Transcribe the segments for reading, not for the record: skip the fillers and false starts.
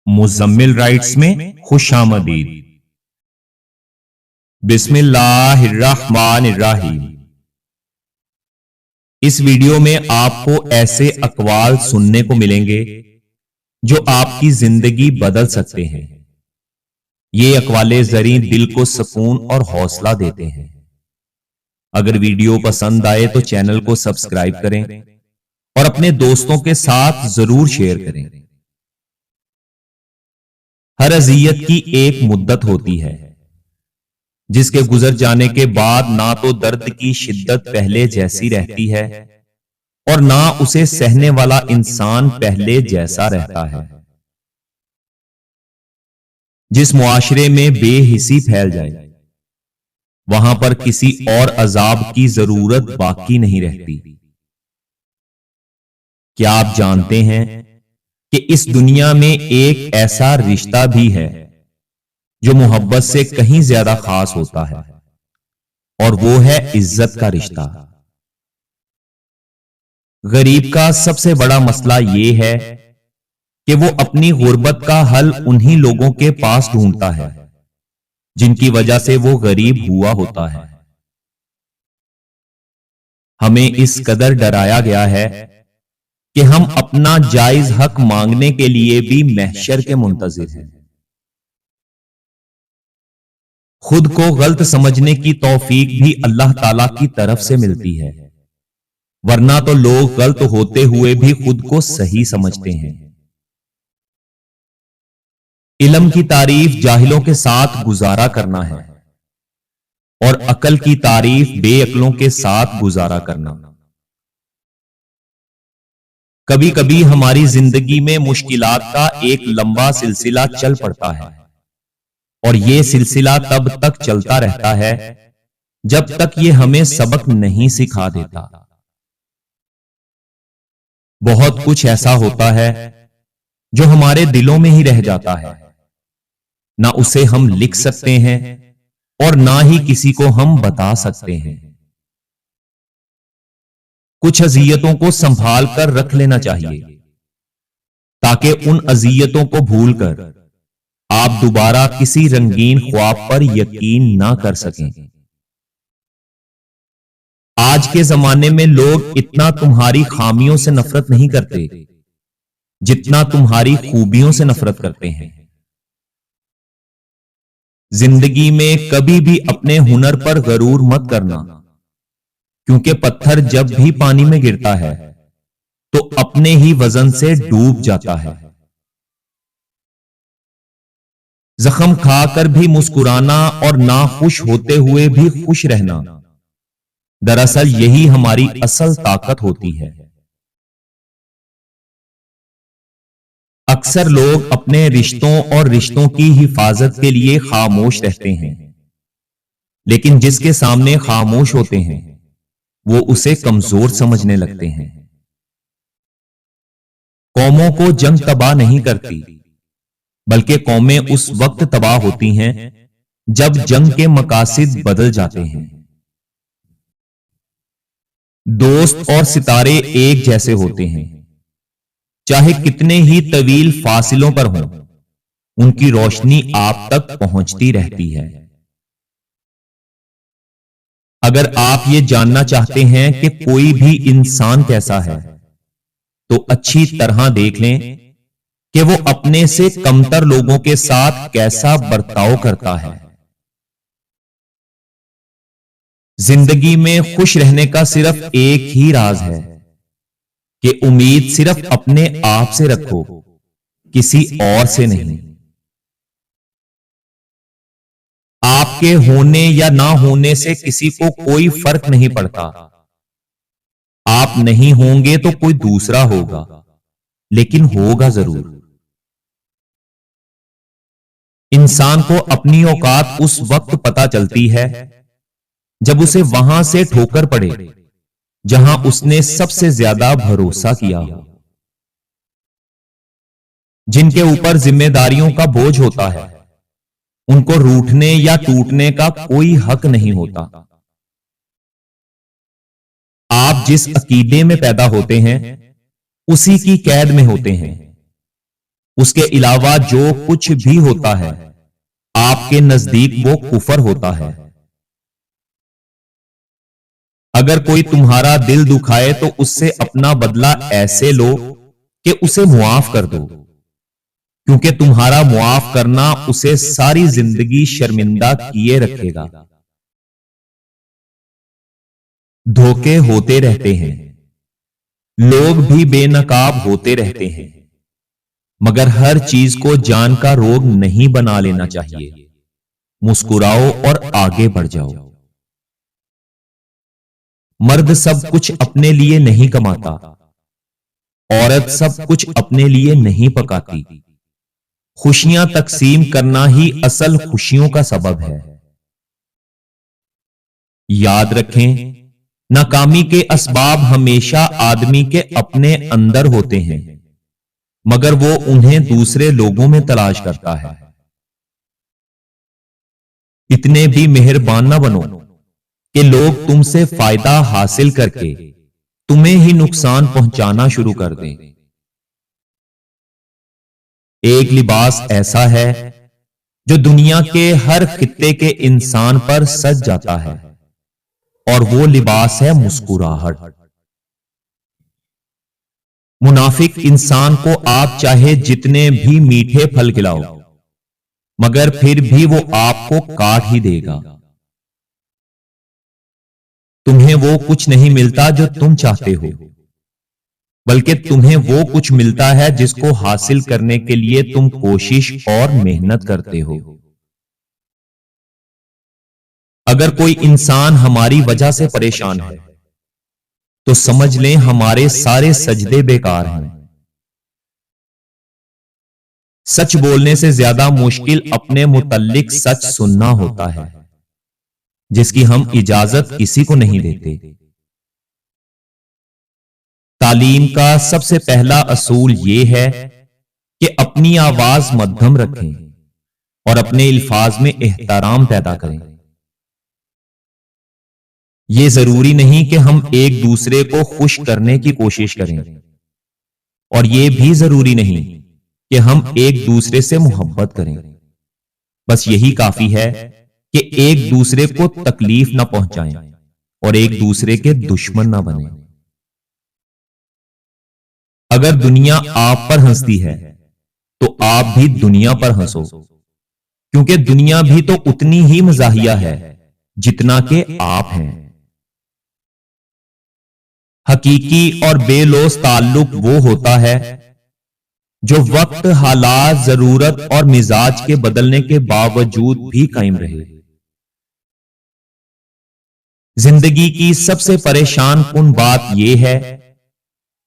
Muzammil rights में खुशामदीद। बिस्मिल्लाहिर्रहमानिर्रहीम। इस वीडियो में आपको ऐसे अक़वाल सुनने को मिलेंगे जो आपकी जिंदगी बदल सकते हैं। ये अक़वाले ज़री दिल को सुकून और हौसला देते हैं। अगर वीडियो पसंद आए तो चैनल को सब्सक्राइब करें और अपने दोस्तों के साथ जरूर शेयर करें। हर अज़ियत की एक मुद्दत होती है जिसके गुजर जाने के बाद ना तो दर्द की शिद्दत पहले जैसी रहती है और ना उसे सहने वाला इंसान पहले जैसा रहता है। जिस मुआशरे में बेहिसी फैल जाए वहां पर किसी और अजाब की जरूरत बाकी नहीं रहती। क्या आप जानते हैं कि इस दुनिया में एक ऐसा रिश्ता भी है जो मोहब्बत से कहीं ज्यादा खास होता है, और वो है इज्जत का रिश्ता। गरीब का सबसे बड़ा मसला ये है कि वो अपनी गुर्बत का हल उन्हीं लोगों के पास ढूंढता है जिनकी वजह से वो गरीब हुआ होता है। हमें इस कदर डराया गया है कि हम अपना जायज हक मांगने के लिए भी महशर के मुंतजिर हैं। खुद को गलत समझने की तौफीक भी अल्लाह ताला की तरफ से मिलती है, वरना तो लोग गलत होते हुए भी खुद को सही समझते हैं। इल्म की तारीफ जाहिलों के साथ गुजारा करना है और अकल की तारीफ बेअकलों के साथ गुजारा करना। कभी कभी हमारी जिंदगी में मुश्किलात का एक लंबा सिलसिला चल पड़ता है और यह सिलसिला तब तक चलता रहता है जब तक यह हमें सबक नहीं सिखा देता। बहुत कुछ ऐसा होता है जो हमारे दिलों में ही रह जाता है, ना उसे हम लिख सकते हैं और ना ही किसी को हम बता सकते हैं। कुछ अज़ियतों को संभाल कर रख लेना चाहिए ताकि उन अज़ियतों को भूलकर आप दोबारा किसी रंगीन ख्वाब पर यकीन ना कर सकें। आज के जमाने में लोग इतना तुम्हारी खामियों से नफरत नहीं करते जितना तुम्हारी खूबियों से नफरत करते हैं। जिंदगी में कभी भी अपने हुनर पर गरूर मत करना, क्योंकि पत्थर जब भी पानी में गिरता है तो अपने ही वजन से डूब जाता है। जख्म खाकर भी मुस्कुराना और नाखुश होते हुए भी खुश रहना, दरअसल यही हमारी असल ताकत होती है। अक्सर लोग अपने रिश्तों और रिश्तों की हिफाजत के लिए खामोश रहते हैं, लेकिन जिसके सामने खामोश होते हैं वो उसे कमजोर समझने लगते हैं। कौमों को जंग तबाह नहीं करती, बल्कि कौमें उस वक्त तबाह होती हैं जब जंग के मकासिद बदल जाते हैं। दोस्त और सितारे एक जैसे होते हैं, चाहे कितने ही तवील फासिलों पर हों, उनकी रोशनी आप तक पहुंचती रहती है। अगर आप ये जानना चाहते हैं कि कोई भी इंसान कैसा है, तो अच्छी तरह देख लें कि वो अपने से कमतर लोगों के साथ कैसा बर्ताव करता है। जिंदगी में खुश रहने का सिर्फ एक ही राज है कि उम्मीद सिर्फ अपने आप से रखो, किसी और से नहीं। आपके होने या ना होने से किसी को कोई फर्क नहीं पड़ता। आप नहीं होंगे तो कोई दूसरा होगा, लेकिन होगा जरूर। इंसान को अपनी औकात उस वक्त पता चलती है जब उसे वहां से ठोकर पड़े जहां उसने सबसे ज्यादा भरोसा किया हो। जिनके ऊपर जिम्मेदारियों का बोझ होता है उनको रूठने या टूटने का कोई हक नहीं होता। आप जिस अकीदे में पैदा होते हैं उसी की कैद में होते हैं। उसके अलावा जो कुछ भी होता है आपके नजदीक वो कुफर होता है। अगर कोई तुम्हारा दिल दुखाए तो उससे अपना बदला ऐसे लो कि उसे मुआफ कर दो, क्योंकि तुम्हारा मुआफ करना उसे सारी जिंदगी शर्मिंदा किए रखेगा। धोखे होते रहते हैं, लोग भी बेनकाब होते रहते हैं, मगर हर चीज को जान का रोग नहीं बना लेना चाहिए। मुस्कुराओ और आगे बढ़ जाओ। मर्द सब कुछ अपने लिए नहीं कमाता, औरत सब कुछ अपने लिए नहीं पकाती। खुशियां तकसीम करना ही असल खुशियों का सबब है। याद रखें, नाकामी के असबाब हमेशा आदमी के अपने अंदर होते हैं, मगर वो उन्हें दूसरे लोगों में तलाश करता है। इतने भी मेहरबान ना बनो कि लोग तुमसे फायदा हासिल करके तुम्हें ही नुकसान पहुंचाना शुरू कर दें। एक लिबास ऐसा है जो दुनिया के हर खित्ते के इंसान पर सज जाता है, और वो लिबास है मुस्कुराहट। मुनाफिक इंसान को आप चाहे जितने भी मीठे फल खिलाओ, मगर फिर भी वो आपको काट ही देगा। तुम्हें वो कुछ नहीं मिलता जो तुम चाहते हो, बल्कि तुम्हें वो कुछ मिलता है जिसको हासिल करने के लिए तुम कोशिश और मेहनत करते हो। अगर कोई इंसान हमारी वजह से परेशान है तो समझ लें हमारे सारे सजदे बेकार हैं। सच बोलने से ज्यादा मुश्किल अपने मुतल्लिक सच सुनना होता है, जिसकी हम इजाजत किसी को नहीं देते। तालीम का सबसे पहला असूल यह है कि अपनी आवाज मध्यम रखें और अपने अल्फाज में एहतराम पैदा करें। यह जरूरी नहीं कि हम एक दूसरे को खुश करने की कोशिश करें, और यह भी जरूरी नहीं कि हम एक दूसरे से मोहब्बत करें। बस यही काफी है कि एक दूसरे को तकलीफ ना पहुंचाएं और एक दूसरे के दुश्मन ना बने। अगर दुनिया आप पर हंसती है तो आप भी दुनिया पर हंसो, क्योंकि दुनिया भी तो उतनी ही मजाहिया है जितना कि आप हैं। हकीकी और बेलोस ताल्लुक वो होता है जो वक्त, हालात, जरूरत और मिजाज के बदलने के बावजूद भी कायम रहे। जिंदगी की सबसे परेशान कुन बात यह है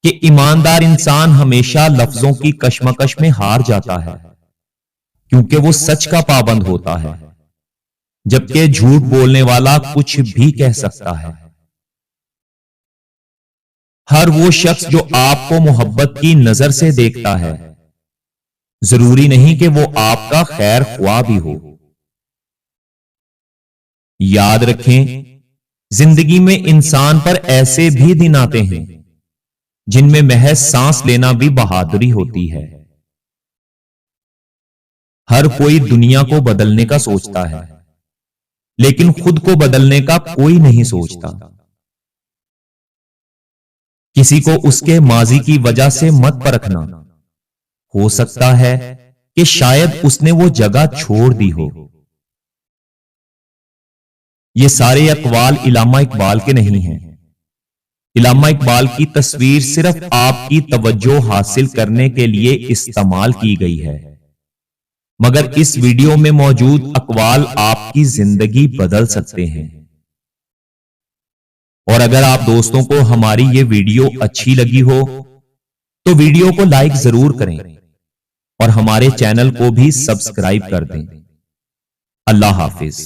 कि ईमानदार इंसान हमेशा लफ्जों की कशमकश में हार जाता है, क्योंकि वो सच का पाबंद होता है, जबकि झूठ बोलने वाला कुछ भी कह सकता है। हर वो शख्स जो आपको मोहब्बत की नजर से देखता है, जरूरी नहीं कि वो आपका खैर ख्वाह भी हो। याद रखें, जिंदगी में इंसान पर ऐसे भी दिन आते हैं जिनमें महज सांस लेना भी बहादुरी होती है। हर कोई दुनिया को बदलने का सोचता है, लेकिन खुद को बदलने का कोई नहीं सोचता। किसी को उसके माजी की वजह से मत परखना, हो सकता है कि शायद उसने वो जगह छोड़ दी हो। ये सारे अक़वाल इल्लामा इकबाल के नहीं हैं। इल्लामा इकबाल की तस्वीर सिर्फ आपकी तवज्जो हासिल करने के लिए इस्तेमाल की गई है, मगर इस वीडियो में मौजूद अक़वाल आपकी जिंदगी बदल सकते हैं। और अगर आप दोस्तों को हमारी ये वीडियो अच्छी लगी हो तो वीडियो को लाइक जरूर करें और हमारे चैनल को भी सब्सक्राइब कर दें। अल्लाह हाफिज।